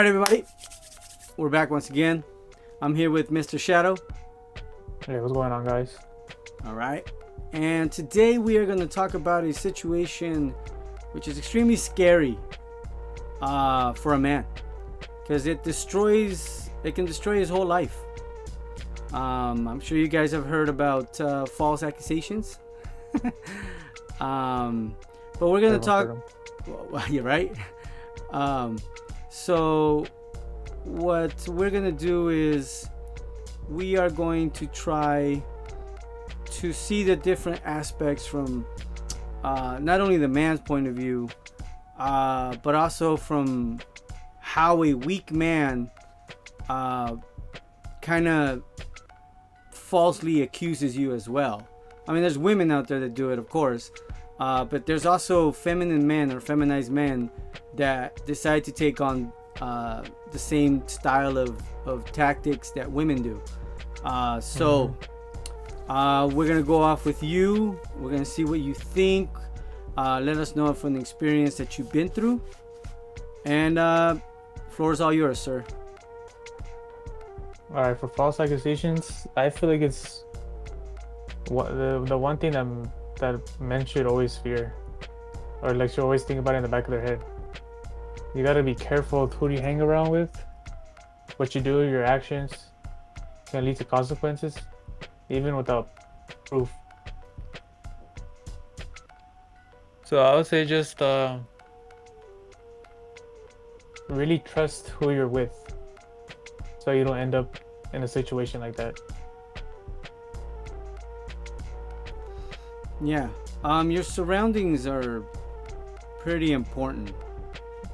Alright, everybody. We're back once again. I'm here with Mr. Shadow. Hey, what's going on, guys? Alright. And today we are going to talk about a situation which is extremely scary for a man. Because it can destroy his whole life. I'm sure you guys have heard about false accusations. But we're going to talk... Well, you're right. So what we're going to do is we are going to try to see the different aspects from not only the man's point of view, but also from how a weak man kind of falsely accuses you as well. I mean, there's women out there that do it, of course, but there's also feminine men or feminized men that decide to take on the same style of tactics that women do. So we're gonna go off with you. We're gonna see what you think. Let us know from the experience that you've been through, and floor is all yours, sir. All right, for false accusations, I feel like it's the one thing that men should always fear, or like should always think about in the back of their head. You gotta be careful with who you hang around with, what you do, your actions can lead to consequences, even without proof. So I would say just really trust who you're with, so you don't end up in a situation like that. Yeah. Your surroundings are pretty important.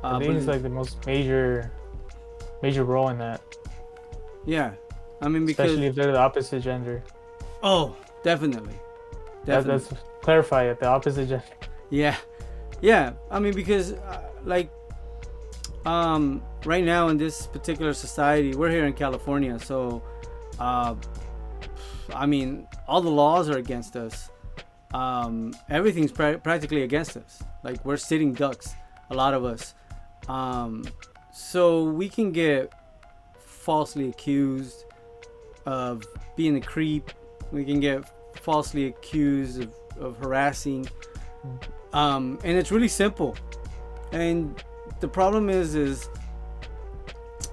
I think it's like the most major role in that. Yeah, I mean, because especially if they're the opposite gender. Oh, definitely. Let's clarify it. The opposite gender. Yeah. I mean, because right now in this particular society, we're here in California, so I mean, all the laws are against us. Everything's practically against us. Like, we're sitting ducks, a lot of us. So we can get falsely accused of being a creep. We can get falsely accused of harassing. And it's really simple. And the problem is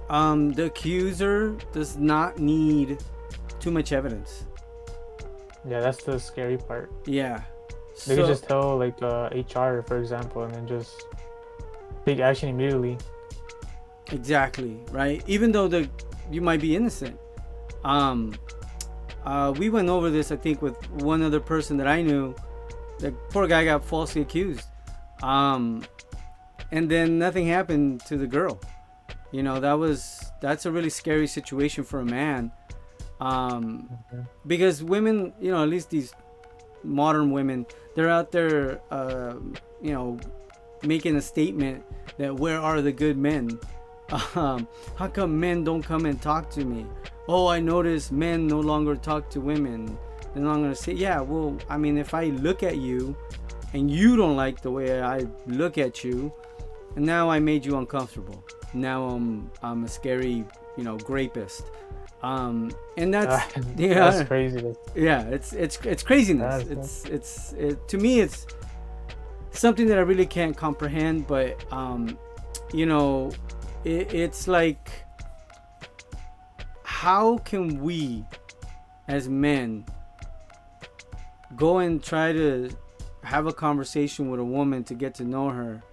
the accuser does not need too much evidence. Yeah, that's the scary part. Yeah. They could just tell, like, HR, for example, and then just take action immediately. Exactly, right? Even though you might be innocent. We went over this, I think, with one other person that I knew. The poor guy got falsely accused. And then nothing happened to the girl. You know, that's a really scary situation for a man. Because women, you know, at least these modern women, they're out there, making a statement that where are the good men? How come men don't come and talk to me? Oh, I notice men no longer talk to women. Then I'm gonna say, yeah, well, I mean, if I look at you and you don't like the way I look at you, and now I made you uncomfortable. Now I'm a scary, rapist. And that's that's crazy. Yeah, it's craziness. To me, it's something that I really can't comprehend. But it's like, how can we as men go and try to have a conversation with a woman to get to know her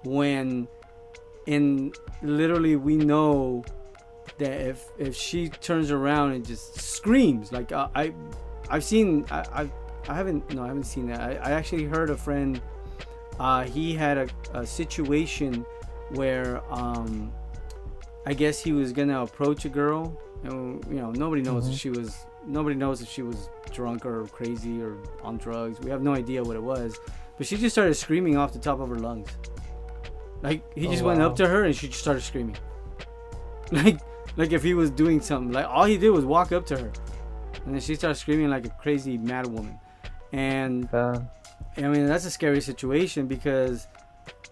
when literally we know that if she turns around and just screams, like I haven't seen that. I actually heard a friend, he had a situation where I guess he was gonna approach a girl, and nobody knows if she was drunk or crazy or on drugs. We have no idea what it was, but she just started screaming off the top of her lungs. Like, he just went up to her and she just started screaming. Like if he was doing something. Like, all he did was walk up to her, and then she started screaming like a crazy mad woman. And I mean, that's a scary situation, because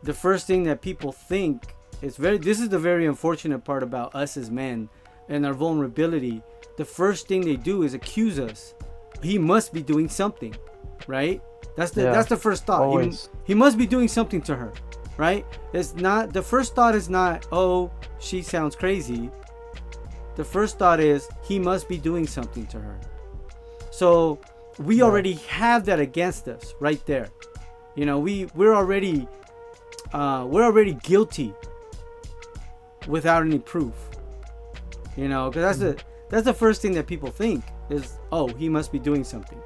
the first thing that people think this is the very unfortunate part about us as men and our vulnerability. The first thing they do is accuse us. He must be doing something, right? That's the first thought. He must be doing something to her, right? It's not, the first thought is not, oh, she sounds crazy. The first thought is he must be doing something to her. So we already have that against us right there. You know, we're already guilty without any proof. You know, because that's the first thing that people think is, oh, he must be doing something.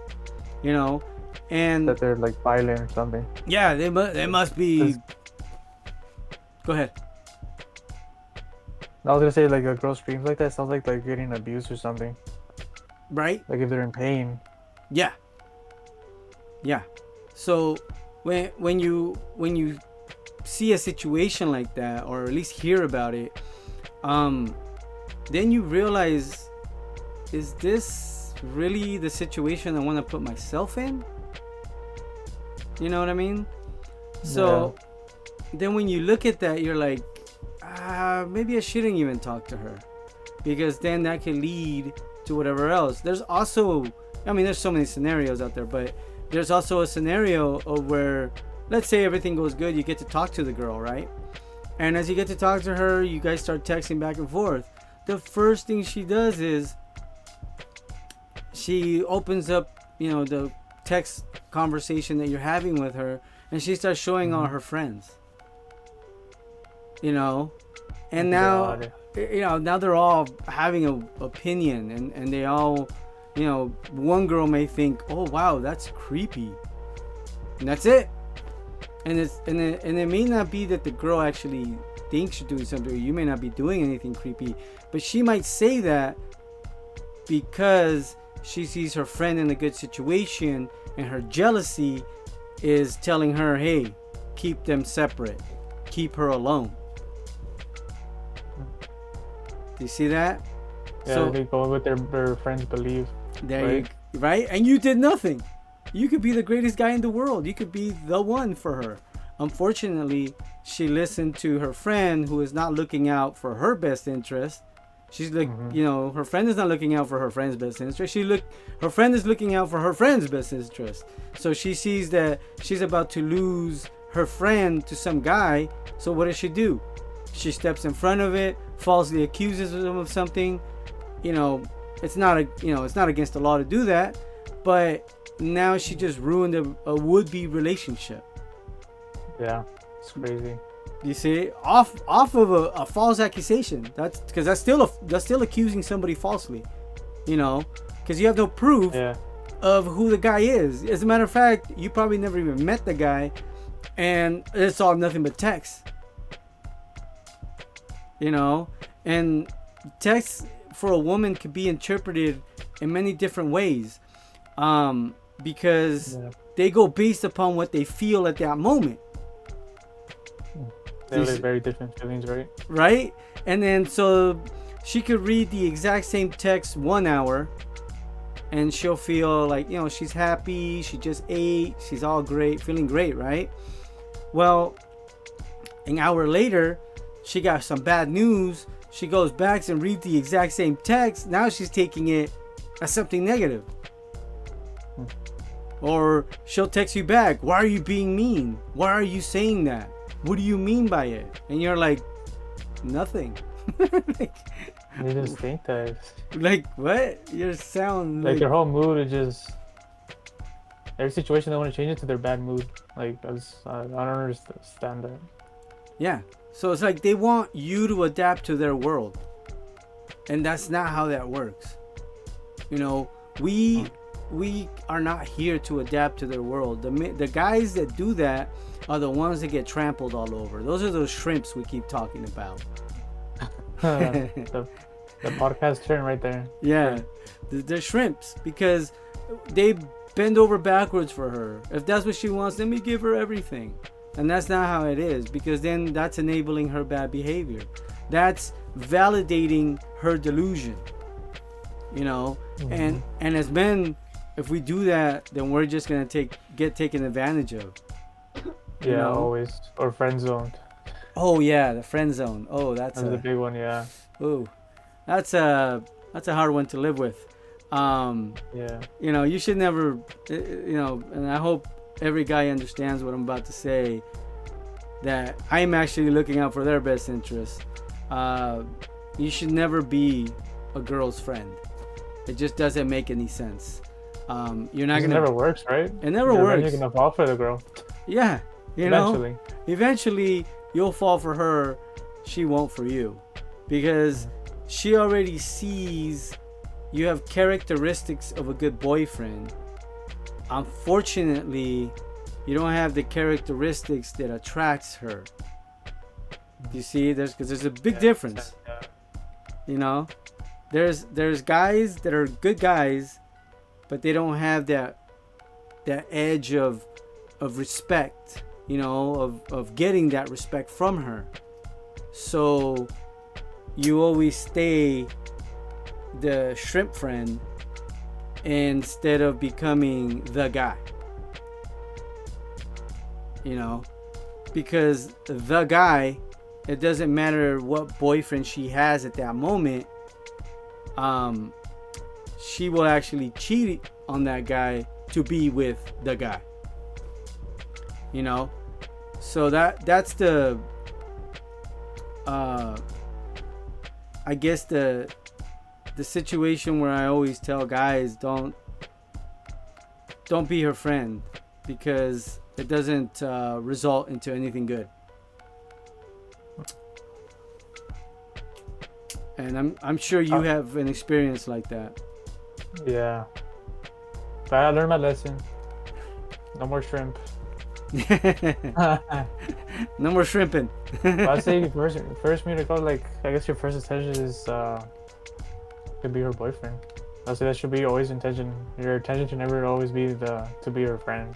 You know, and that they're like violent or something. Yeah, they must be. Go ahead. I was gonna say, like, a girl screams like that sounds like they're getting abused or something. Right? Like if they're in pain. Yeah. Yeah. So when you see a situation like that, or at least hear about it, then you realize, is this really the situation I want to put myself in? You know what I mean? So then when you look at that, you're like, maybe I shouldn't even talk to her, because then that can lead to whatever else. There's also, I mean, there's so many scenarios out there, but there's also a scenario of where, let's say everything goes good, you get to talk to the girl, right? And as you get to talk to her, you guys start texting back and forth. The first thing she does is she opens up, you know, the text conversation that you're having with her, and she starts showing all her friends. You know, and now, you know, now they're all having an opinion, and they all, you know, one girl may think, oh wow, that's creepy, and that's it. And it may not be that the girl actually thinks you're doing something, or you may not be doing anything creepy, but she might say that because she sees her friend in a good situation, and her jealousy is telling her, hey, keep them separate, keep her alone. Do you see that? Yeah, so, they go with their friends' belief. There, right? And you did nothing. You could be the greatest guy in the world. You could be the one for her. Unfortunately, she listened to her friend, who is not looking out for her best interest. She's like, you know, her friend is not looking out for her friend's best interest. Her friend is looking out for her friend's best interest. So she sees that she's about to lose her friend to some guy. So what does she do? She steps in front of it, falsely accuses him of something. You know, it's not against the law to do that, but now she just ruined a would-be relationship. Yeah, it's crazy. You see, off of a false accusation. That's because that's still accusing somebody falsely. You know, because you have no proof of who the guy is. As a matter of fact, you probably never even met the guy, and it's all nothing but text. You know, and text for a woman could be interpreted in many different ways, because they go based upon what they feel at that moment. They're like very different feelings, right? Right? And then so she could read the exact same text 1 hour, and she'll feel like, you know, she's happy, she just ate, she's all great, feeling great, right? Well, an hour later, she got some bad news. She goes back and reads the exact same text. Now she's taking it as something negative. Or she'll text you back, why are you being mean? Why are you saying that? What do you mean by it? And you're like, nothing. They just think that. Like, what? You sound like their whole mood is just, every situation they want to change it to their bad mood. Like, I don't understand that. Yeah. So it's like they want you to adapt to their world, and that's not how that works. You know, we are not here to adapt to their world. The guys that do that are the ones that get trampled all over. Those are those shrimps we keep talking about. the podcast term right there. Yeah, they're shrimps because they bend over backwards for her. If that's what she wants, let me give her everything. And that's not how it is, because then that's enabling her bad behavior. That's validating her delusion. You know, and as men, if we do that, then we're just gonna get taken advantage of. Yeah, always, or friend zoned. Oh yeah, the friend zone. Oh, that's That's the a big one. Yeah. ooh, that's a hard one to live with. Um, Yeah. you should never, and I hope every guy understands what I'm about to say. That I'm actually looking out for their best interests. You should never be a girl's friend. It just doesn't make any sense. You're not It gonna. never works, right? It never You're works. eventually gonna fall for the girl. Yeah, Eventually. eventually you'll fall for her. She won't for you, because she already sees you have characteristics of a good boyfriend. Unfortunately, you don't have the characteristics that attracts her. You see, there's a big difference. Yeah. You know, there's guys that are good guys, but they don't have that edge of respect. Of getting that respect from her. So you always stay the shrimp friend instead of becoming the guy. Because the guy, it doesn't matter what boyfriend she has at that moment, she will actually cheat on that guy to be with the guy. So that's the I guess the situation where I always tell guys, don't be her friend, because it doesn't result into anything good. And I'm sure you have an experience like that. Yeah. But I learned my lesson. No more shrimp. No more shrimping. I'd say first meet a girl, like, I guess your first intention is to be her boyfriend. I'd say that should be always intention. Your intention should never always be to be her friend.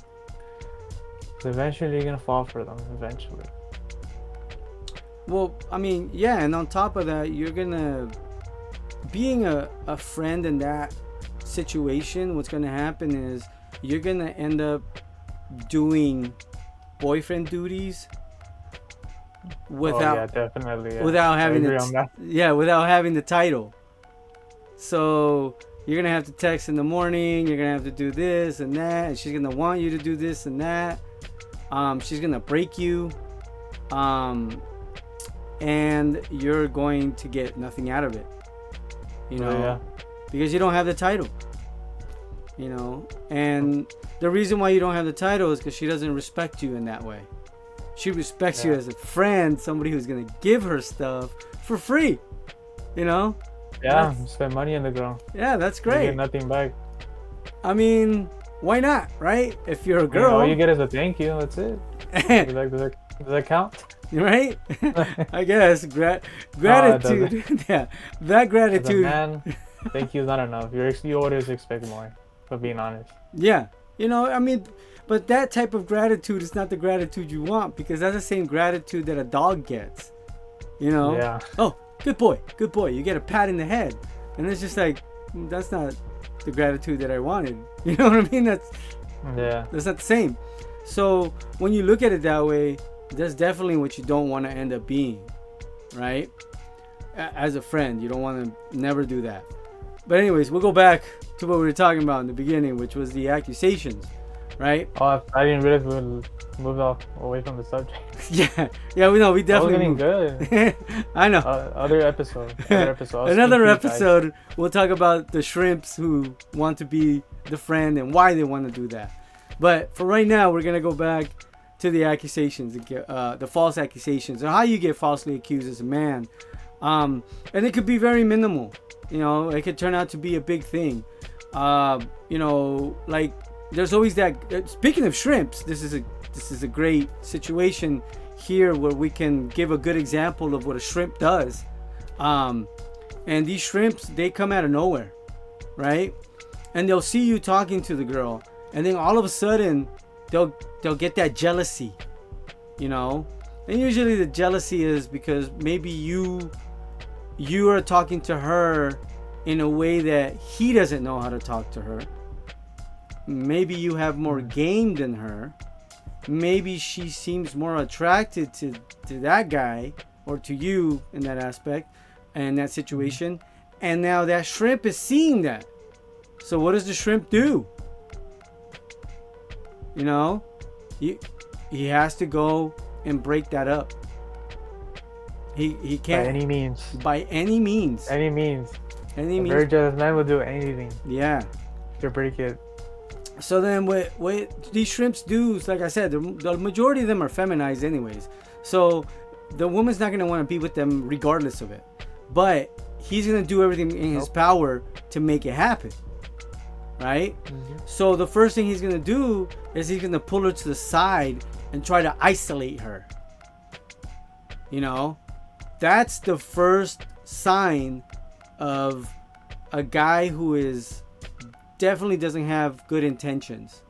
So eventually you're gonna fall for them. Eventually. Well, I mean, yeah, and on top of that, you're gonna being a friend in that situation. What's gonna happen is you're gonna end up doing boyfriend duties without definitely, without having that. without having the title. So you're gonna have to text in the morning, you're gonna have to do this and that, and she's gonna want you to do this and that. She's gonna break you, and you're going to get nothing out of it, because you don't have the title. And the reason why you don't have the title is because she doesn't respect you in that way. She respects you as a friend, somebody who's gonna give her stuff for free. Spend money on the girl. Yeah, that's You great. get nothing back. I mean, why not, right? If you're a girl, All you get is a thank you. That's it. Does that count? Right? I guess gratitude. Yeah, that gratitude. As a man, thank you is not enough. You always expect more. For being honest. Yeah, I mean, but that type of gratitude is not the gratitude you want, because that's the same gratitude that a dog gets. Yeah. Oh, good boy. You get a pat in the head, and it's just like, that's not the gratitude that I wanted. You know what I mean? That's not the same. So when you look at it that way, that's definitely what you don't want to end up being, right? As a friend, you don't want to never do that. But anyways, we'll go back to what we were talking about in the beginning, which was the accusations, right? Oh, I didn't realize we'll move away from the subject. We definitely moved. Good. I know. Another episode. Another episode, we'll talk about the shrimps who want to be the friend and why they want to do that. But for right now, we're gonna go back to the accusations, the false accusations, and how you get falsely accused as a man. And it could be very minimal. It could turn out to be a big thing. Like there's always that. Speaking of shrimps, this is a great situation here where we can give a good example of what a shrimp does. And these shrimps, they come out of nowhere, right? And they'll see you talking to the girl, and then all of a sudden they'll get that jealousy, And usually the jealousy is because maybe you are talking to her in a way that he doesn't know how to talk to her. Maybe you have more game than her, maybe she seems more attracted to that guy or to you in that aspect and that situation, and now that shrimp is seeing that. So what does the shrimp do? You know, he has to go and break that up. He can't By any means. By any means. Any means. Any A means. very jealous man will do anything Yeah. to break it. So then what these shrimps do is, like I said, the majority of them are feminized anyways. So the woman's not going to want to be with them regardless of it. But he's going to do everything in his power to make it happen. Right? Mm-hmm. So the first thing he's going to do is he's going to pull her to the side and try to isolate her. You know? That's the first sign of a guy who is definitely doesn't have good intentions.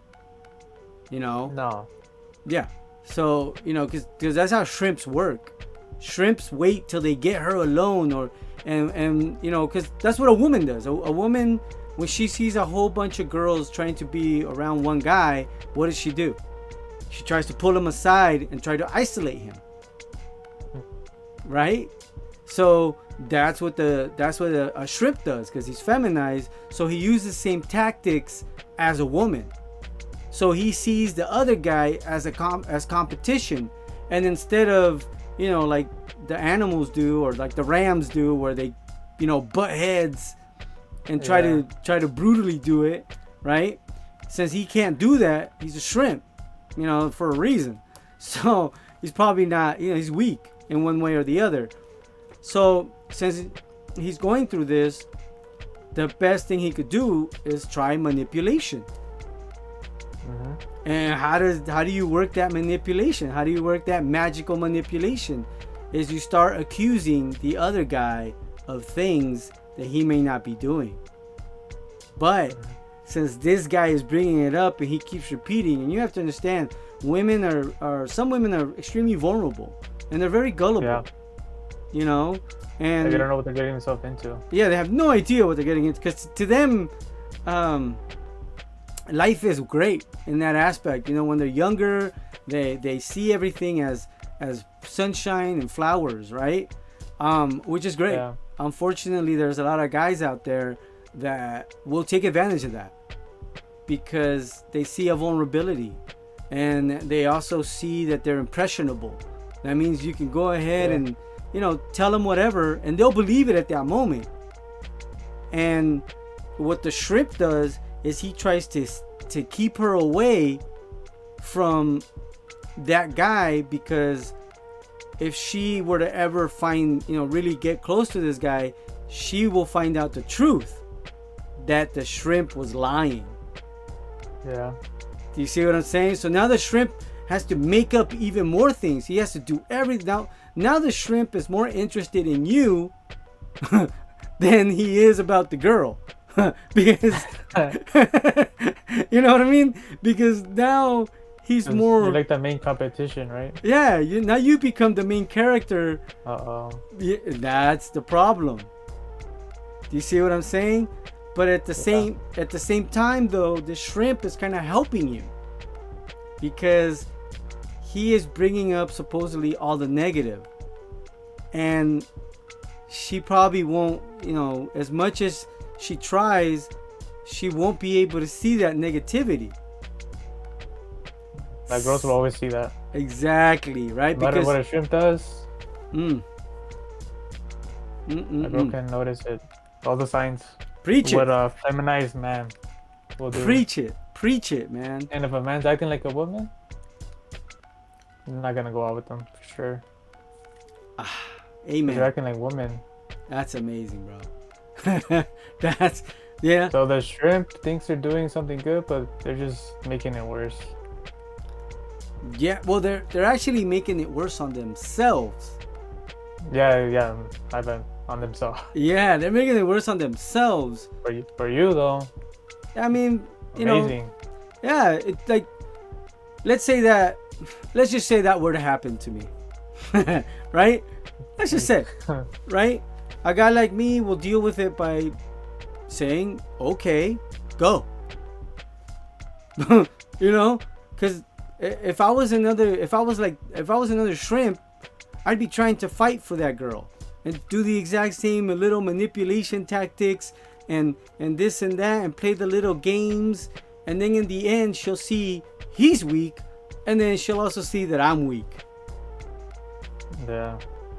You know? No. Yeah. So, you know, because that's how shrimps work. Shrimps wait till they get her alone, and you know, because that's what a woman does. A woman, when she sees a whole bunch of girls trying to be around one guy, what does she do? She tries to pull him aside and try to isolate him. Right? So that's what a shrimp does, because he's feminized. So he uses the same tactics as a woman. So he sees the other guy as as competition, and instead of, you know, like the animals do, or like the rams do, where they, you know, butt heads and try to brutally do it, right? Since he can't do that, he's a shrimp, you know, for a reason. So he's probably not, you know, he's weak in one way or the other. So since he's going through this, the best thing he could do is try manipulation. Mm-hmm. And how do you work that manipulation? How do you work that magical manipulation? Is you start accusing the other guy of things that he may not be doing. But since this guy is bringing it up and he keeps repeating, and you have to understand, some women are extremely vulnerable and they're very gullible. Yeah. You know, and they don't know what they're getting themselves into. Yeah, they have no idea what they're getting into, because to them, life is great in that aspect. You know, when they're younger, they see everything as sunshine and flowers, right? Which is great. Yeah. Unfortunately, there's a lot of guys out there that will take advantage of that because they see a vulnerability, and they also see that they're impressionable. That means you can go ahead and, you know, tell them whatever, and they'll believe it at that moment. And what the shrimp does is he tries to keep her away from that guy, because if she were to ever find, you know, really get close to this guy, she will find out the truth that the shrimp was lying. Yeah. Do you see what I'm saying? So now the shrimp has to make up even more things. He has to do everything. Now the shrimp is more interested in you than he is about the girl. Because you know what I mean? Because now he's more, you're like the main competition, right? Yeah, now you become the main character. Yeah, that's the problem. Do you see what I'm saying? But at the same time though, the shrimp is kind of helping you, because he is bringing up supposedly all the negative, and she probably won't, you know, as much as she tries, she won't be able to see that negativity. Like, girls will always see that. Exactly, right? No matter what a shrimp does, a girl can notice it. All the signs. Preach it. What a feminized man will do. Preach it, man. And if a man's acting like a woman, I'm not gonna go out with them for sure. Amen. If you're acting like women. That's amazing, bro. That's, yeah. So the shrimp thinks they're doing something good, but they're just making it worse. Yeah, well, they're actually making it worse on themselves. Yeah, I bet on themselves. Yeah, they're making it worse on themselves. For you though. I mean, you amazing. know. Yeah, it's like, let's just say that were to happen to me, right? Let's just say, right? A guy like me will deal with it by saying, okay, go. You know, because if I was another shrimp, I'd be trying to fight for that girl and do the exact same little manipulation tactics and this and that and play the little games, and then in the end she'll see he's weak, and then she'll also see that I'm weak. Yeah.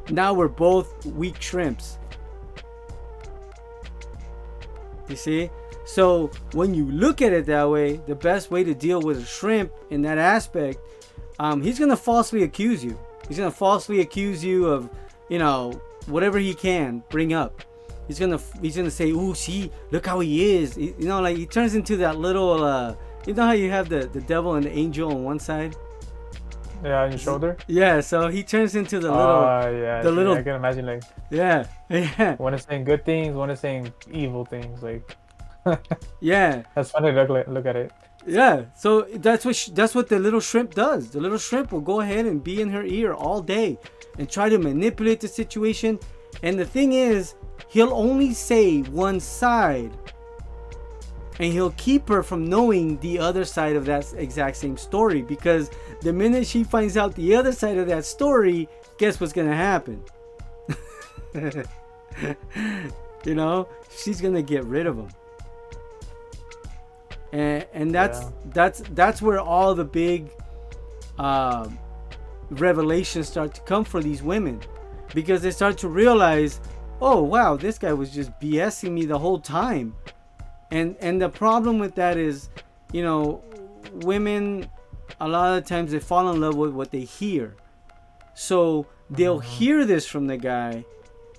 Now we're both weak shrimps. You see? So when you look at it that way, the best way to deal with a shrimp in that aspect, he's gonna falsely accuse you. He's gonna falsely accuse you of, whatever he can bring up. He's gonna say, "Ooh, see, look how he is." Like he turns into that little, how you have the devil and the angel on one side. Yeah, on your shoulder. Yeah, so he turns into the little. Yeah. The little. I can imagine like. Yeah. One is saying good things, one is saying evil things. Like. Yeah. That's funny to look at it. Yeah, so that's what the little shrimp does. The little shrimp will go ahead and be in her ear all day and try to manipulate the situation. And the thing is, he'll only say one side, and he'll keep her from knowing the other side of that exact same story, because the minute she finds out the other side of that story, guess what's gonna happen? She's gonna get rid of him. And that's where all the big revelations start to come for these women, because they start to realize, oh wow, this guy was just BSing me the whole time. And the problem with that is, women, a lot of times they fall in love with what they hear. So they'll hear this from the guy,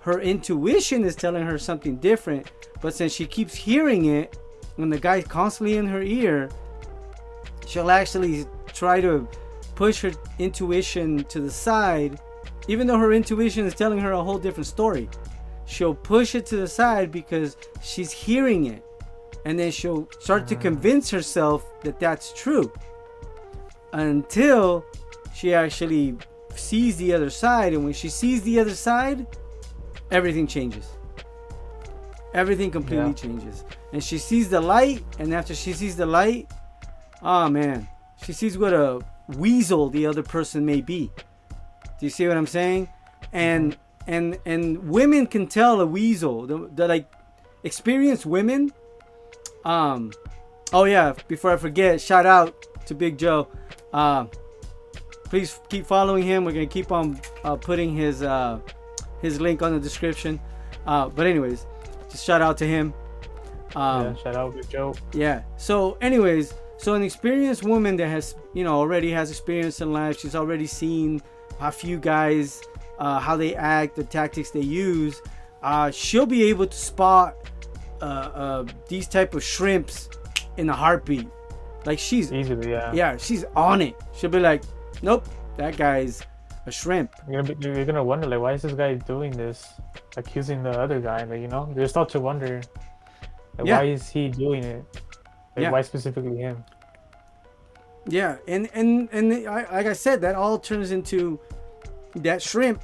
her intuition is telling her something different, but since she keeps hearing it when the guy's constantly in her ear, she'll actually try to push her intuition to the side, even though her intuition is telling her a whole different story. She'll push it to the side because she's hearing it, and then she'll start to convince herself that that's true, until she actually sees the other side. And when she sees the other side, everything changes. Everything completely changes. And she sees the light, and after she sees the light, oh man, she sees what a weasel the other person may be. Do you see what I'm saying? And women can tell a weasel. The like experienced women. Oh yeah, before I forget, shout out to Big Joe. Please keep following him. We're gonna keep on putting his link on the description. But anyways, just shout out to him. Shout out Big Joe. Yeah. So anyways, an experienced woman that has, already has experience in life, she's already seen a few guys, how they act, the tactics they use, she'll be able to spot these type of shrimps in a heartbeat. Like she's easily, she's on it. She'll be like, nope, that guy's a shrimp. You're gonna wonder, like, why is this guy doing this, accusing the other guy? Like, you start to wonder, like, why is he doing it? Like, why specifically him? Yeah, and like I said, that all turns into that shrimp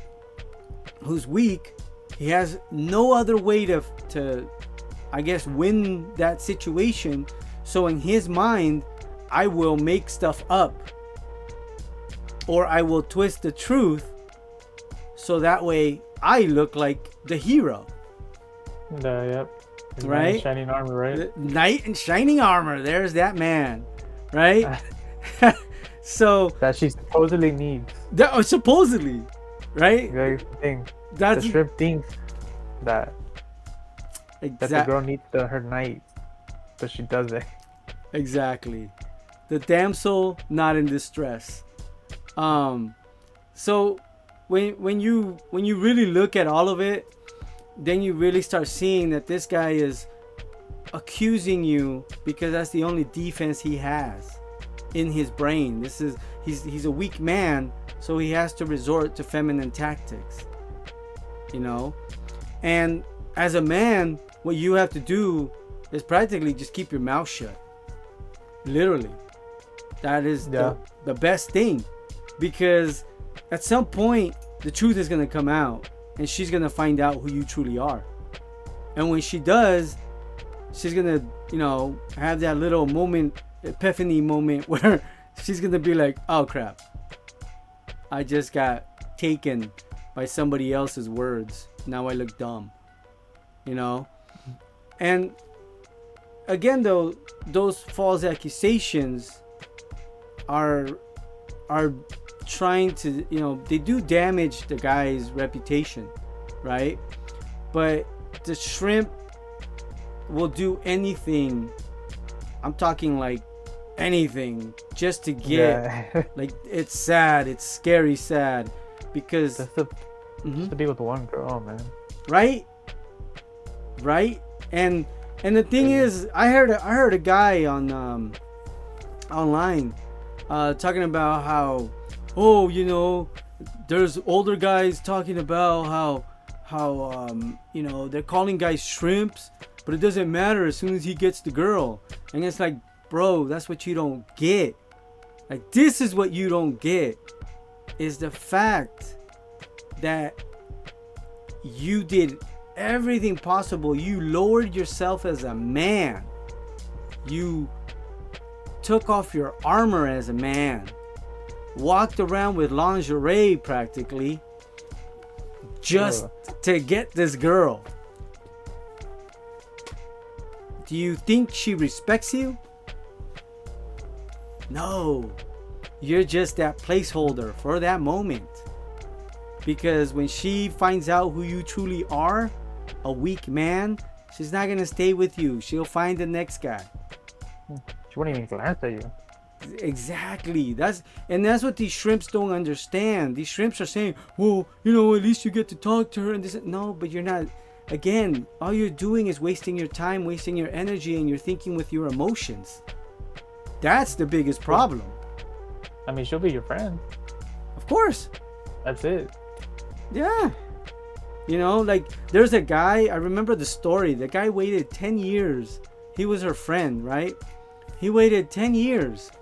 who's weak. He has no other way to I guess win that situation. So in his mind, I will make stuff up, or I will twist the truth, so that way I look like the hero. Right? Knight in shining armor, right? Knight in shining armor. There's that man, right? So that she supposedly needs. Supposedly, right? That's the thing. That's the shrimp thinks that the girl needs her knight, but she doesn't. Exactly. The damsel not in distress. So when you really look at all of it, then you really start seeing that this guy is accusing you because that's the only defense he has in his brain. He's a weak man, so he has to resort to feminine tactics. And as a man, what you have to do is practically just keep your mouth shut. Literally. That is the best thing, because at some point the truth is going to come out, and she's going to find out who you truly are. And when she does, she's going to, have that little moment, epiphany moment, where she's gonna be like, oh crap, I just got taken by somebody else's words. Now I look dumb, you know. And again, though, those false accusations are trying to, you know, they do damage the guy's reputation, right? But the shrimp will do anything. I'm talking like anything just to get like, it's sad, it's scary sad, because Just to be with one girl, man. right and the thing is, I heard a guy on online talking about how, oh, you know, there's older guys talking about how you know, they're calling guys shrimps, but it doesn't matter as soon as he gets the girl. And it's like, bro, that's what you don't get. Like, this is what you don't get, is the fact that you did everything possible. You lowered yourself as a man. You took off your armor as a man. Walked around with lingerie practically just to get this girl. Do you think she respects you? No. You're just that placeholder for that moment. Because when she finds out who you truly are, a weak man, she's not gonna stay with you. She'll find the next guy. She wouldn't even glance at you. Exactly. That's what these shrimps don't understand. These shrimps are saying, well, you know, at least you get to talk to her and this. No, but you're not. Again, all you're doing is wasting your time, wasting your energy, and you're thinking with your emotions. That's the biggest problem. I mean, she'll be your friend. Of course. That's it. Yeah. You know, like, there's a guy, I remember the story. The guy waited 10 years. He was her friend, right? He waited 10 years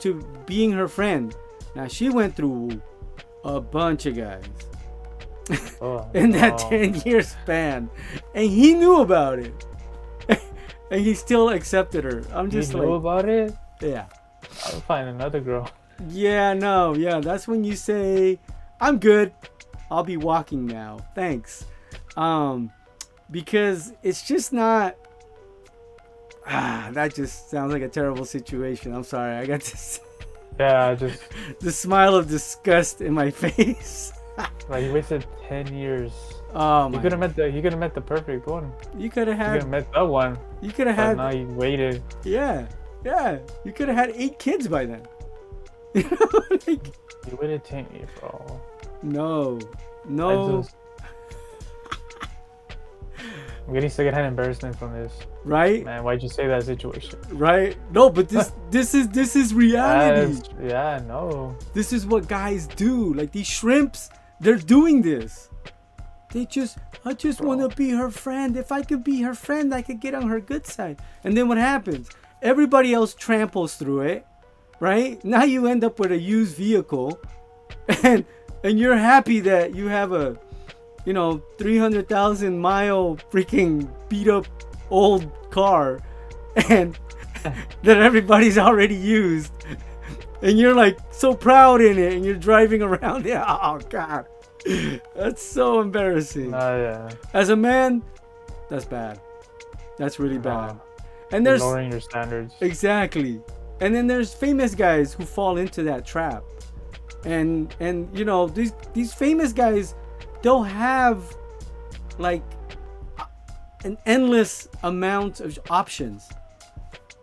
to being her friend. Now, she went through a bunch of guys in that 10-year span. And he knew about it. And he still accepted her. I'm just you like... knew about it? Yeah. I'll find another girl. Yeah, no. Yeah, that's when you say, I'm good. I'll be walking now. Thanks. Because it's just not... that just sounds like a terrible situation. I'm sorry. I got this... Yeah, just... the smile of disgust in my face. Like, he wasted 10 years. Oh my... He could have met the perfect one. You could have You had... could have met the one. You could have But had... now you waited. Yeah. Yeah. You could have had 8 kids by then. You know? Like... You waited 10 years, bro. No. No. I'm getting secondhand embarrassment from this. Right? Man, why'd you say that situation? Right? No, but this is reality. Yeah, no. This is what guys do. Like, these shrimps, they're doing this. I just want to be her friend. If I could be her friend, I could get on her good side. And then what happens? Everybody else tramples through it, right? Now you end up with a used vehicle, and you're happy that you have a, 300,000 mile freaking beat up old car, and that everybody's already used, and you're like so proud in it, and you're driving around it. Oh God, that's so embarrassing. Yeah. As a man, that's bad. That's really bad. And You're there's lowering your standards. exactly, and then there's famous guys who fall into that trap, and these famous guys, they'll have like an endless amount of options,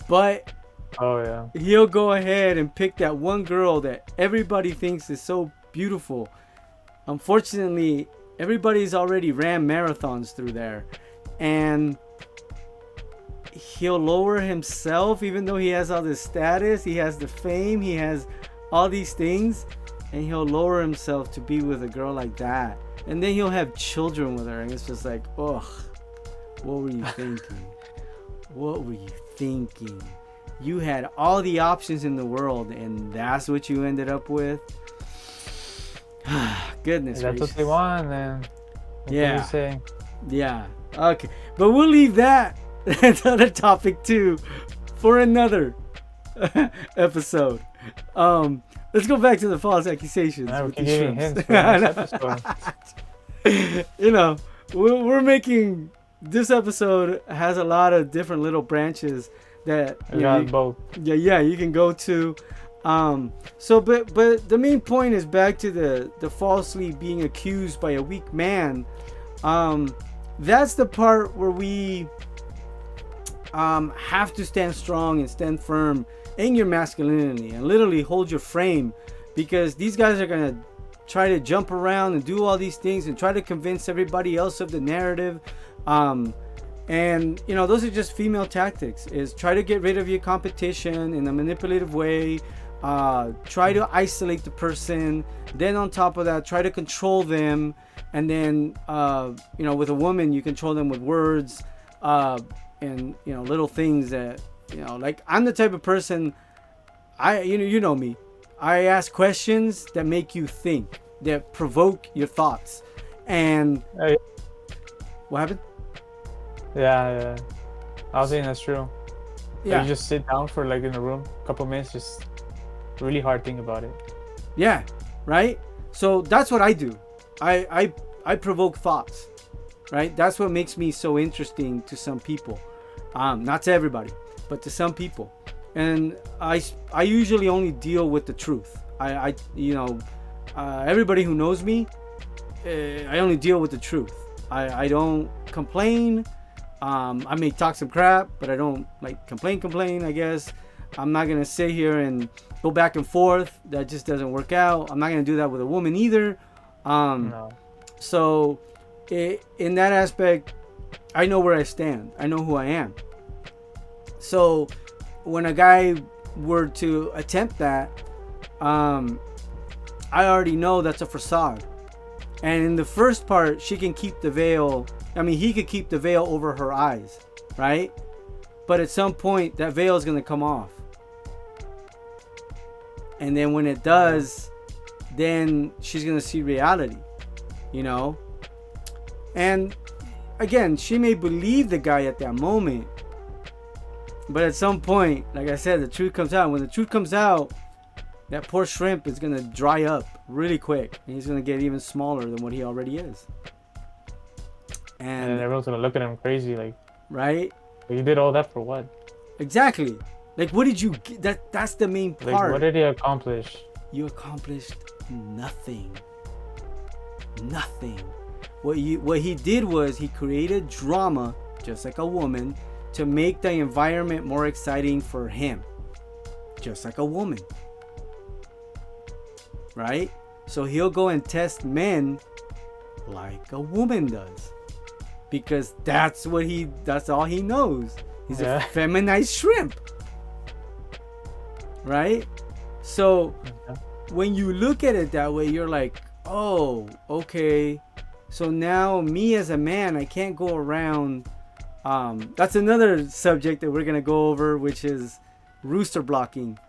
but Oh yeah. he'll go ahead and pick that one girl that everybody thinks is so beautiful. Unfortunately, everybody's already ran marathons through there, and he'll lower himself, even though he has all this status, he has the fame, he has all these things, and he'll lower himself to be with a girl like that, and then he'll have children with her, and it's just like, ugh, what were you thinking? What were you thinking? You had all the options in the world, and that's what you ended up with. Goodness That's gracious. what they want, then. That's Yeah. what you're saying. Yeah. Okay. But we'll leave that another topic too for another episode. Let's go back to the false accusations Yeah, we with can these give you shrimps. hints for the next episode. You know, we're making this episode has a lot of different little branches that We got both. yeah you can go to. But the main point is back to the falsely being accused by a weak man. That's the part where we have to stand strong and stand firm in your masculinity and literally hold your frame, because these guys are gonna try to jump around and do all these things and try to convince everybody else of the narrative. And those are just female tactics, is try to get rid of your competition in a manipulative way, try to isolate the person, then on top of that try to control them, and then with a woman you control them with words, and little things that like I'm the type of person, you know me, I ask questions that make you think, that provoke your thoughts. And Hey. What happened? Yeah. I was saying that's true. Yeah. You just sit down for like in a room, a couple minutes, just really hard think about it. Yeah, right. So that's what I do. I provoke thoughts, right? That's what makes me so interesting to some people, not to everybody, but to some people. And I usually only deal with the truth. Everybody who knows me, I only deal with the truth. I don't complain. I may talk some crap, but I don't like complain, I guess. I'm not gonna sit here and go back and forth. That just doesn't work out. I'm not gonna do that with a woman either. No. So in that aspect, I know where I stand. I know who I am. So when a guy were to attempt that, I already know that's a facade. And in the first part, she can keep the veil. I mean, he could keep the veil over her eyes, right? But at some point, that veil is going to come off. And then when it does, then she's going to see reality, And again, she may believe the guy at that moment. But at some point, like I said, the truth comes out. When the truth comes out, that poor shrimp is going to dry up really quick. And he's going to get even smaller than what he already is. And everyone's going to look at him crazy, like, right? You did all that for what? Exactly. Like, what did you get? That's the main part. Like, what did he accomplish? You accomplished nothing. Nothing. What he did was he created drama, just like a woman, to make the environment more exciting for him, just like a woman. Right? So he'll go and test men like a woman does, because that's all he knows. He's a feminized shrimp. Right? So when you look at it that way, you're like, oh, okay. So now me as a man, I can't go around. That's another subject that we're gonna go over, which is rooster blocking.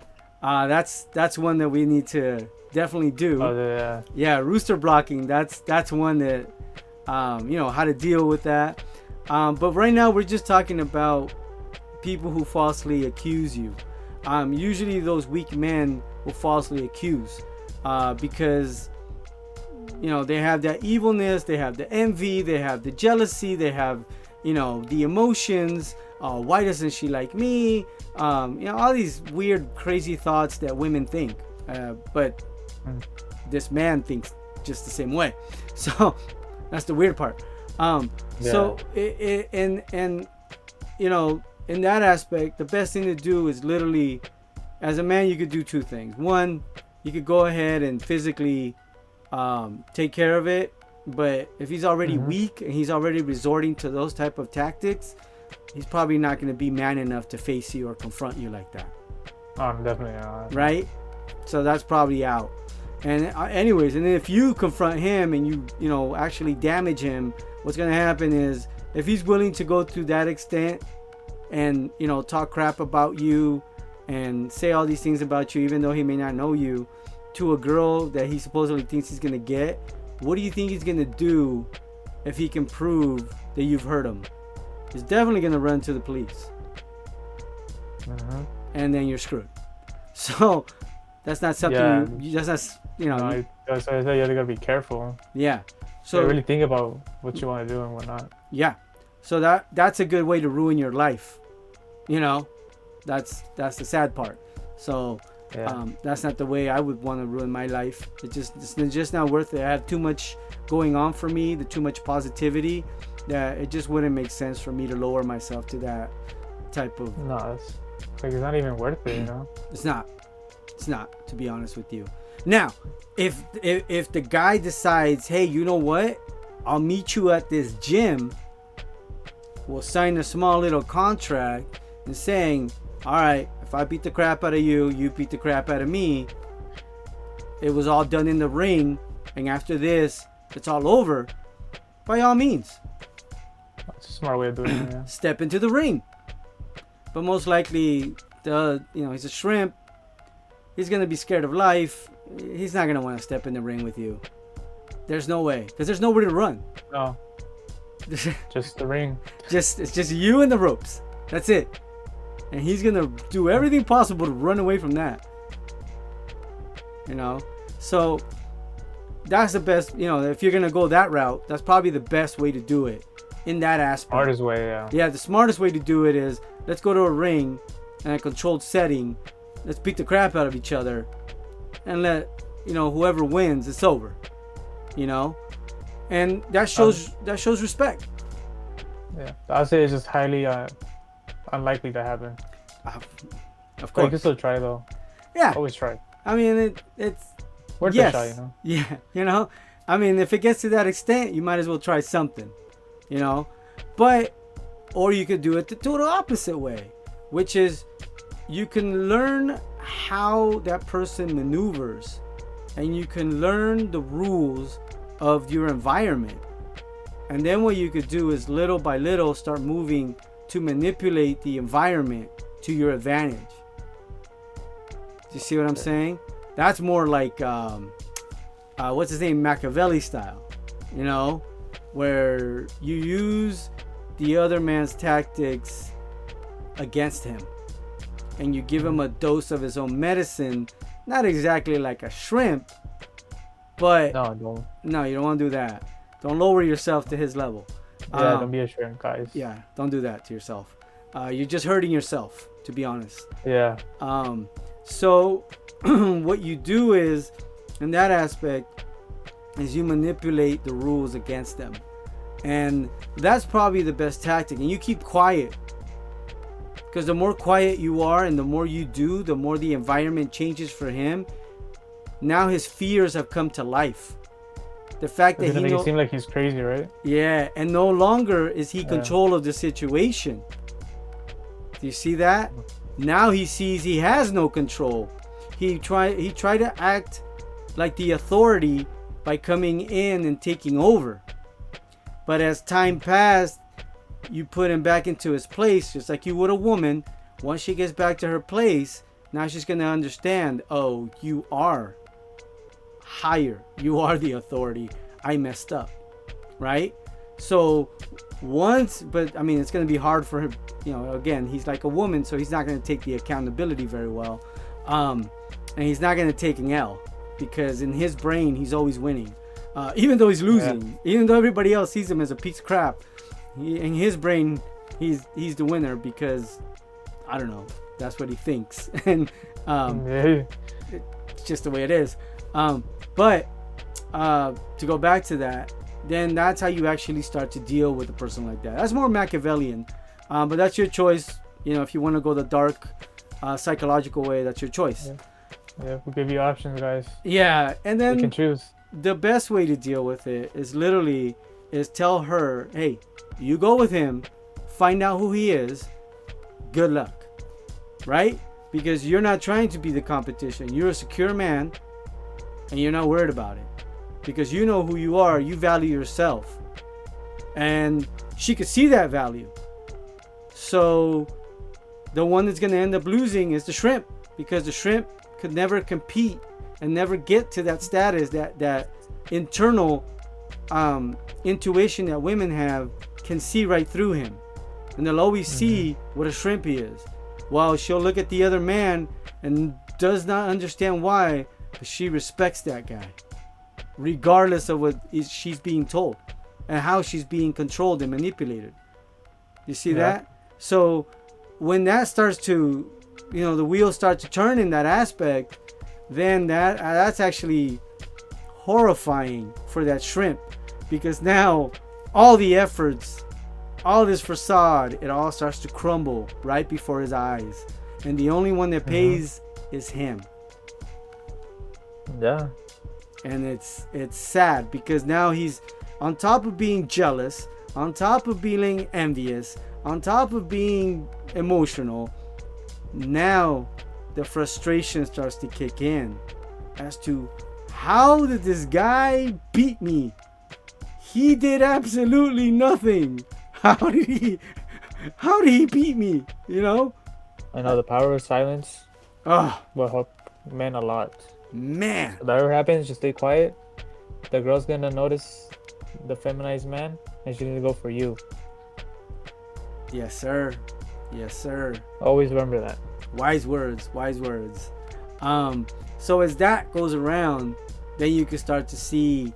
That's one that we need to definitely do. Yeah, rooster blocking. That's one that how to deal with that. But right now we're just talking about people who falsely accuse you. Usually those weak men will falsely accuse because they have that evilness, they have the envy, they have the jealousy, they have the emotions. Why doesn't she like me? All these weird, crazy thoughts that women think, but this man thinks just the same way. So that's the weird part. So in that aspect, the best thing to do is literally, as a man, you could do two things. One, you could go ahead and physically take care of it. But if he's already weak and he's already resorting to those type of tactics, he's probably not going to be man enough to face you or confront you like that. Definitely not. Right? So that's probably out. And anyways, and then if you confront him and you actually damage him, what's going to happen is, if he's willing to go to that extent and talk crap about you and say all these things about you, even though he may not know you, to a girl that he supposedly thinks he's going to get, what do you think he's going to do if he can prove that you've hurt him? He's definitely going to run to the police. And then you're screwed. So That's not something. Yeah. That's not. You know. That's why I said you gotta be careful. Yeah. So So really think about what you want to do and whatnot. yeah. So that's a good way to ruin your life. You know, that's the sad part. So Yeah. that's not the way I would want to ruin my life. It's just not worth it. I have too much going on for me, too much positivity, that it just wouldn't make sense for me to lower myself to that type of. No, it's like it's not even worth it, you know. It's not, to be honest with you. Now, if the guy decides, hey, you know what, I'll meet you at this gym, we'll sign a small little contract and saying, all right, if I beat the crap out of you, you beat the crap out of me. It was all done in the ring, and after this, it's all over. By all means, It's a smart way of doing it. Yeah. step into the ring. But most likely, he's a shrimp. He's gonna be scared of life. He's not gonna want to step in the ring with you. There's no way, because there's nowhere to run. No, just the ring. It's just you and the ropes. That's it. And he's gonna do everything possible to run away from that. You know, so that's the best. You know, if you're gonna go that route, that's probably the best way to do it in that aspect. Hardest way, yeah. Yeah, the smartest way to do it is let's go to a ring in a controlled setting. Let's beat the crap out of each other, and let whoever wins, it's over. You know, and that shows respect. Yeah, I'd say it's just highly unlikely to happen. Of But you course. can still try though. Yeah. Always try. I mean, it's Worth yes. a shot, you know. Yeah, I mean, if it gets to that extent, you might as well try something, but or you could do it the opposite way, which is you can learn how that person maneuvers, and you can learn the rules of your environment, and then what you could do is little by little start moving to manipulate the environment to your advantage. Do you see what I'm saying? That's more like what's his name, Machiavelli style, where you use the other man's tactics against him, and you give him a dose of his own medicine. Not exactly like a shrimp, but No. you don't want to do that. Don't lower yourself to his level. Yeah, don't be a shrimp, guys. Yeah, don't do that to yourself. You're just hurting yourself, to be honest. Yeah. So what you do is, in that aspect, is you manipulate the rules against them, and that's probably the best tactic. And you keep quiet, because the more quiet you are and the more you do, the more the environment changes for him. Now his fears have come to life. The fact that It's gonna make it seem like he's crazy, right? yeah, and no longer is he control of the situation. Do you see that? Now he sees he has no control. He tried to act like the authority by coming in and taking over. But as time passed, you put him back into his place, just like you would a woman. Once she gets back to her place, now she's gonna understand, oh, you are higher. You are the authority. I messed up, right? So but I mean, it's gonna be hard for him. Again, he's like a woman, so he's not gonna take the accountability very well, and he's not gonna take an L, because in his brain he's always winning, even though he's losing, even though everybody else sees him as a piece of crap. In his brain, he's the winner, because I don't know, that's what he thinks, and it's just the way it is. But to go back to that, then that's how you actually start to deal with a person like that. That's more Machiavellian, but that's your choice. If you want to go the dark psychological way, that's your choice. Yeah, we'll give you options, guys. Yeah, and then You can choose. the best way to deal with it is tell her, hey, you go with him, find out who he is, good luck, right? Because you're not trying to be the competition. You're a secure man, and you're not worried about it, because you know who you are. You value yourself, and she could see that value. So the one that's going to end up losing is the shrimp, because the shrimp could never compete and never get to that status, that internal intuition that women have, can see right through him, and they'll always see what a shrimp he is, while she'll look at the other man and does not understand why, but she respects that guy, regardless of what she's being told and how she's being controlled and manipulated. You see that? So when that starts to, the wheels start to turn in that aspect, then that's actually horrifying for that shrimp, because now all the efforts, all this facade, it all starts to crumble right before his eyes, and the only one that pays is him. Yeah. And it's sad, because now he's on top of being jealous, on top of being envious, on top of being emotional. Now the frustration starts to kick in as to, how did this guy beat me? He did absolutely nothing. How did he beat me? I know the power of silence will help men a lot. Man. If that ever happens, just stay quiet. The girl's gonna notice the feminized man, and she's gonna go for you. Yes, sir. Yes, sir. Always remember that. Wise words. Wise words. So as that goes around, then you can start to see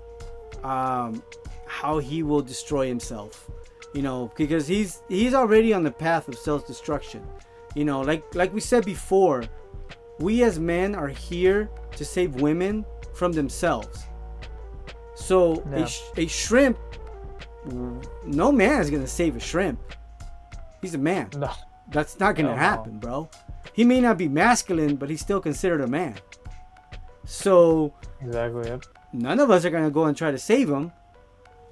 how he will destroy himself. Because he's already on the path of self-destruction. Like we said before, we as men are here to save women from themselves. So a shrimp, no man is gonna save a shrimp. He's a man. No. That's not gonna happen, bro. He may not be masculine, but he's still considered a man. So exactly, yep. None of us are gonna go and try to save him.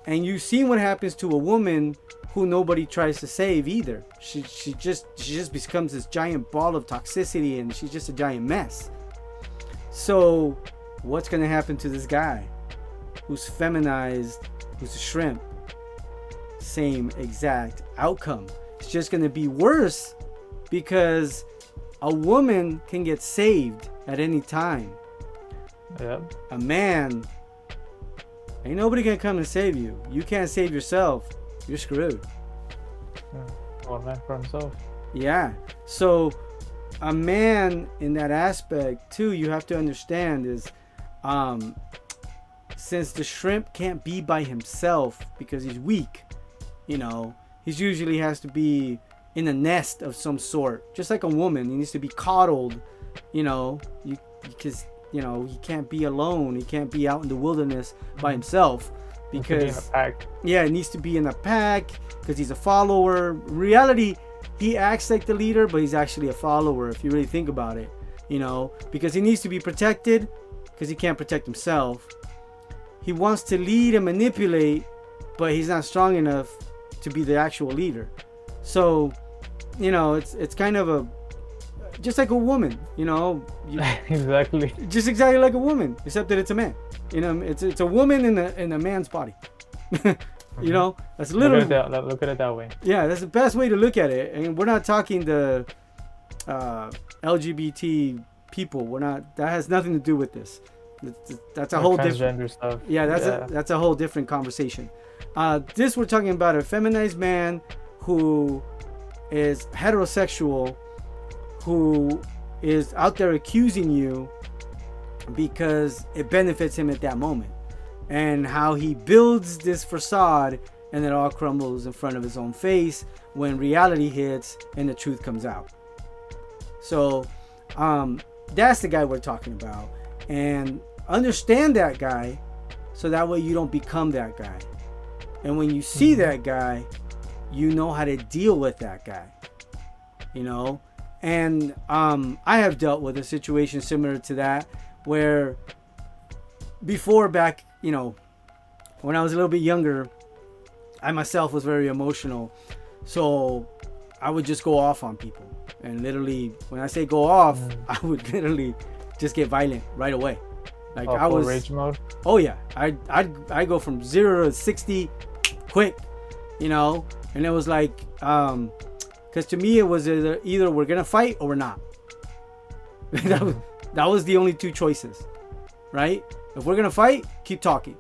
And you've seen what happens to a woman who nobody tries to save either. She just becomes this giant ball of toxicity, and she's just a giant mess. So what's gonna happen to this guy who's feminized, who's a shrimp? Same exact outcome. It's just gonna be worse, because a woman can get saved at any time. Yep. A man, ain't nobody gonna come and save you. You can't save yourself. You're screwed. One man for himself. Yeah. So a man in that aspect too, you have to understand is, since the shrimp can't be by himself because he's weak, he usually has to be in a nest of some sort. Just like a woman, he needs to be coddled, because he can't be alone. He can't be out in the wilderness by himself, because it needs to be in a pack, because he's a follower. Reality, he acts like the leader, but he's actually a follower if you really think about it, because he needs to be protected because he can't protect himself. He wants to lead and manipulate, but he's not strong enough to be the actual leader. So it's kind of just like a woman, Exactly. Just exactly like a woman, except that it's a man. It's a woman in a man's body. That's literally. Look at it that way. Yeah, that's the best way to look at it. And we're not talking the LGBT people. We're not. That has nothing to do with this. That's a whole different stuff. Yeah, that's a whole different conversation. This, we're talking about a feminized man who is heterosexual, who is out there accusing you because it benefits him at that moment, and how he builds this facade, and it all crumbles in front of his own face when reality hits and the truth comes out. So that's the guy we're talking about, and understand that guy so that way you don't become that guy. And when you see that guy, you know how to deal with that guy, and I have dealt with a situation similar to that, where before, back, when I was a little bit younger, I myself was very emotional, so I would just go off on people. And literally, when I say go off, I would literally just get violent right away. Like I was rage mode. Oh yeah, I go from 0 to 60 quick, and it was like, because to me it was either we're gonna fight or we're not. that was the only two choices, right? If we're gonna fight, keep talking.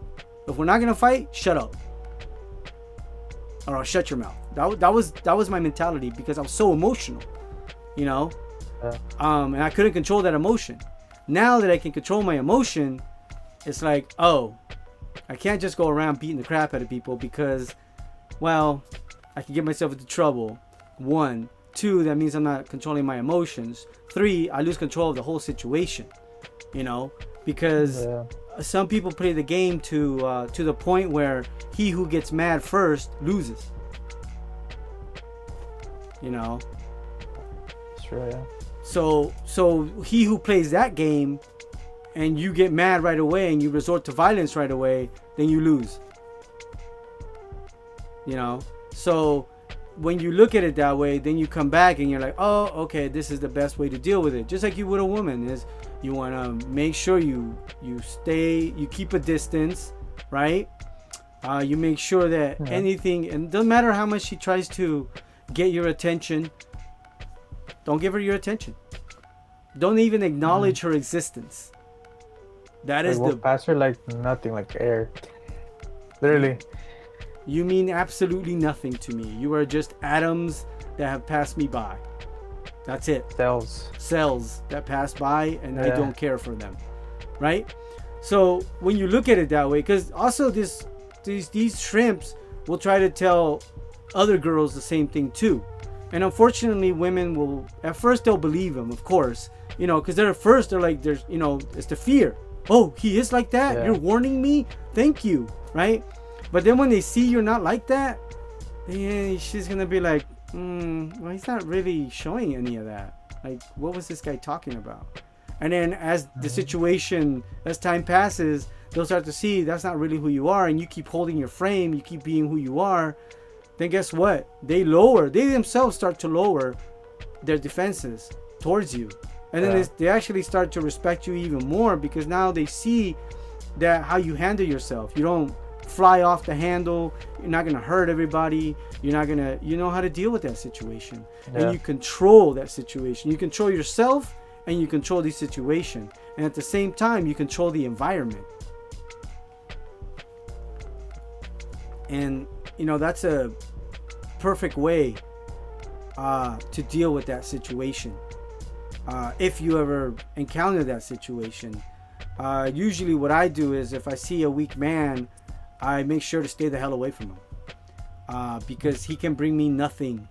If we're not gonna fight, shut up, or I'll shut your mouth. That was my mentality, because I was so emotional, And I couldn't control that emotion. Now that I can control my emotion, it's like, oh, I can't just go around beating the crap out of people because, well, I can get myself into trouble. 1, 2, that means I'm not controlling my emotions. 3, I lose control of the whole situation, because some people play the game to the point where he who gets mad first loses. Sure, yeah. So he who plays that game and you get mad right away and you resort to violence right away, then you lose. So when you look at it that way, then you come back and you're like, oh, okay, this is the best way to deal with it. Just like you would a woman, is you want to make sure you keep a distance, right? You make sure that anything, and doesn't matter how much she tries to get your attention, don't give her your attention. Don't even acknowledge her existence. That is the pass her like nothing, like air. Literally. You mean absolutely nothing to me. You are just atoms that have passed me by. That's it. Cells that pass by, and I don't care for them, right? So when you look at it that way, because also these shrimps will try to tell other girls the same thing too. And unfortunately, women will, at first they'll believe them, of course, because they're like, it's the fear. Oh, he is like that? Yeah. You're warning me? Thank you, right? But then when they see you're not like that, she's going to be like, well, he's not really showing any of that. Like, what was this guy talking about? And then as the situation, as time passes, they'll start to see that's not really who you are, and you keep holding your frame, you keep being who you are. Then guess what? They themselves start to lower their defenses towards you. And then they actually start to respect you even more, because now they see that how you handle yourself. You don't fly off the handle. You're not going to hurt everybody. You're not going to, you know how to deal with that situation. And you control that situation. You control yourself and you control the situation. And at the same time, you control the environment. And that's a perfect way to deal with that situation. If you ever encounter that situation, usually what I do is, if I see a weak man, I make sure to stay the hell away from him, because he can bring me nothing.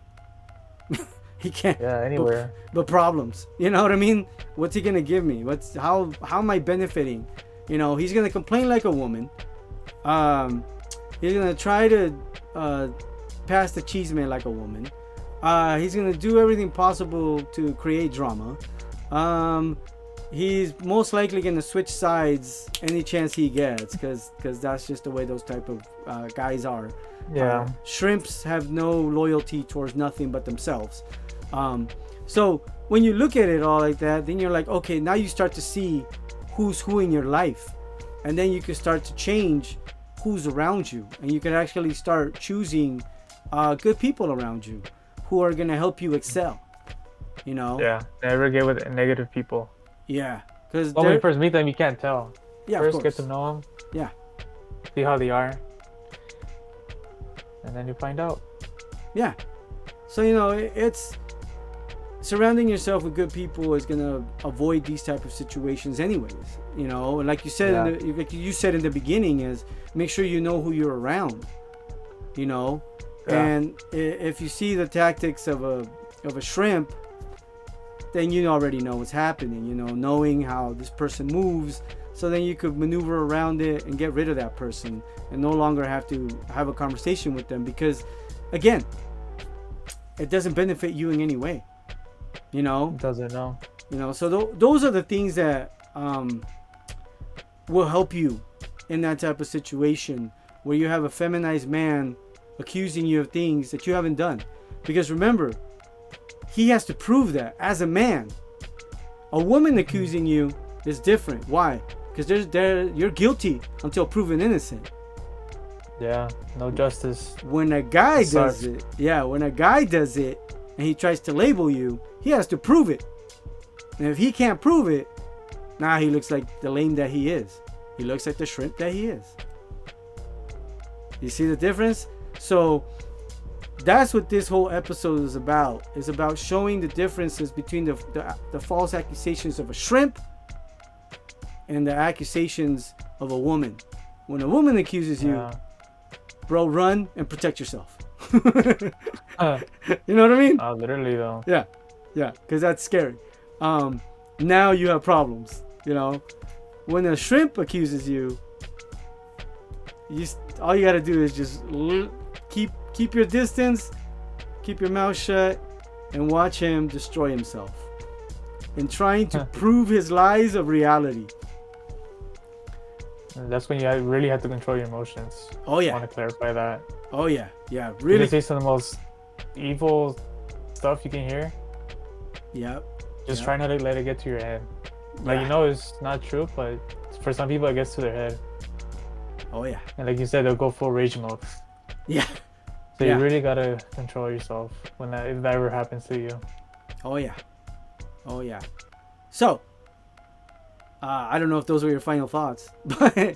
He can't. Yeah, anywhere. But problems. You know what I mean? What's he gonna give me? How am I benefiting? He's gonna complain like a woman. He's gonna try to pass the cheese man like a woman. He's gonna do everything possible to create drama. He's most likely gonna switch sides any chance he gets, because that's just the way those type of guys are. Yeah. Shrimps have no loyalty towards nothing but themselves. So when you look at it all like that, then you're like, okay, now you start to see who's who in your life, and then you can start to change who's around you, and you can actually start choosing good people around you who are gonna help you excel. Yeah, never get with negative people. Yeah, because when you first meet them, you can't tell. Yeah, first get to know them. Yeah, see how they are, and then you find out. Yeah, so it's surrounding yourself with good people is gonna avoid these type of situations anyways. And like you said, like you said in the beginning, is make sure you know who you're around. And if you see the tactics of a shrimp, then you already know what's happening. Knowing how this person moves, so then you could maneuver around it and get rid of that person and no longer have to have a conversation with them, because again, it doesn't benefit you in any way. It doesn't. No. So those are the things that will help you in that type of situation where you have a feminized man accusing you of things that you haven't done. Because remember, he has to prove that as a man. A woman accusing you is different. Why? Because you're guilty until proven innocent. Yeah, no justice. When a guy does it, and he tries to label you, he has to prove it. And if he can't prove it, now he looks like the lame that he is. He looks like the shrimp that he is. You see the difference? So that's what this whole episode is about. It's about showing the differences between the false accusations of a shrimp and the accusations of a woman. When a woman accuses you, Yeah. bro, run and protect yourself. Uh, You know what I mean? literally though. Yeah, because that's scary. Now you have problems. You know, when a shrimp accuses you, all you gotta do is just keep your distance, keep your mouth shut, and watch him destroy himself in trying to prove his lies of reality. And that's when you really have to control your emotions. Oh I yeah. want to clarify that. Oh yeah. You Really. can say some of the most evil stuff you can hear. Yep. Just Yeah. try not to let it get to your head. Like, Yeah. you know, it's not true, but for some people, it gets to their head. Oh yeah. And like you said, they'll go full rage mode. Yeah. So Yeah. you really gotta control yourself if that ever happens to you. Oh yeah. Oh yeah. So, I don't know if those were your final thoughts, but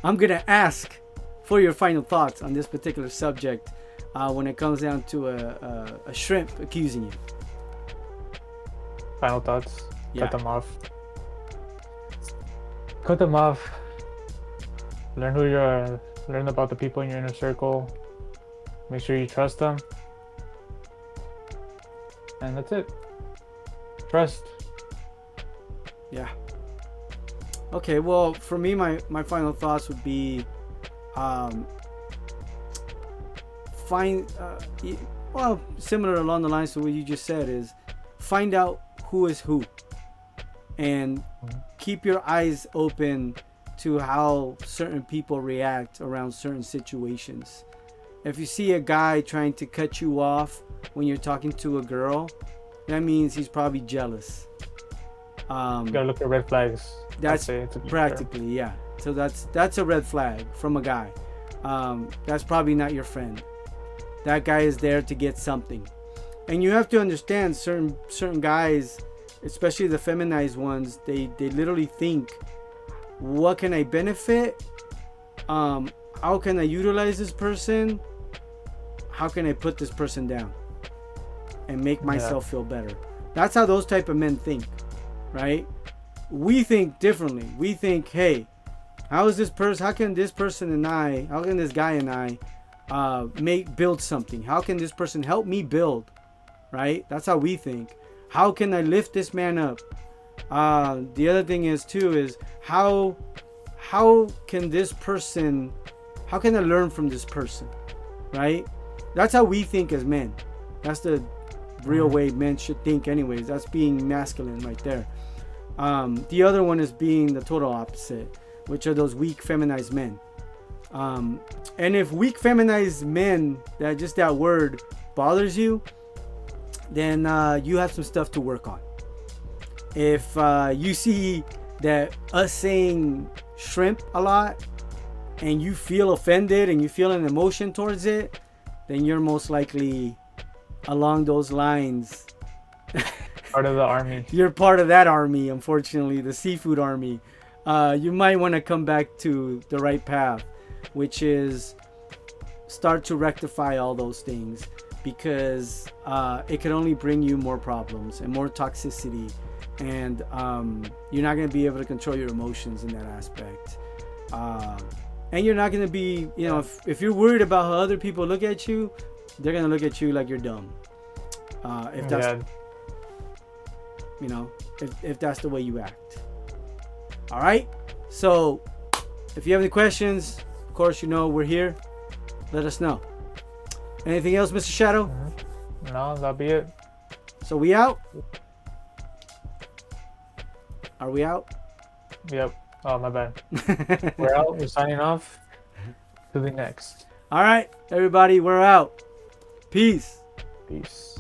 I'm gonna ask for your final thoughts on this particular subject when it comes down to a shrimp accusing you. Final thoughts. Yeah. Cut them off. Cut them off. Learn who you're. Learn about the people in your inner circle. Make sure you trust them. And that's it. Trust. Yeah. Okay, well, for me, my final thoughts would be, similar along the lines to what you just said, is find out who is who, and keep your eyes open to how certain people react around certain situations. If you see a guy trying to cut you off when you're talking to a girl, that means he's probably jealous. You gotta look at red flags. That's I'd say, to be practically, yeah. So that's a red flag from a guy. That's probably not your friend. That guy is there to get something, and you have to understand certain guys, especially the feminized ones. They literally think, what can I benefit? How can I utilize this person? How can I put this person down and make myself feel better? That's how those type of men think, right? We think differently. We think, hey, how can this guy and I build something? How can this person help me build? Right? That's how we think. How can I lift this man up? The other thing is how can I learn from this person? Right? That's how we think as men. That's the real way men should think anyways. That's being masculine right there. The other one is being the total opposite, which are those weak feminized men. And if weak feminized men, that word bothers you, then you have some stuff to work on. If you see that us saying shrimp a lot and you feel offended and you feel an emotion towards it, then you're most likely along those lines. Part of the army. You're part of that army, unfortunately, the seafood army. You might want to come back to the right path, which is start to rectify all those things, because it can only bring you more problems and more toxicity, and you're not going to be able to control your emotions in that aspect. And you're not going to be, if you're worried about how other people look at you, they're going to look at you like you're dumb. If that's if that's the way you act. All right, so if you have any questions, of course, we're here. Let us know. Anything else, Mr. Shadow? No, that'll be it. So we out? Are we out? Yep. Oh, my bad. We're out. We're signing off. To the next. All right, everybody, we're out. Peace. Peace.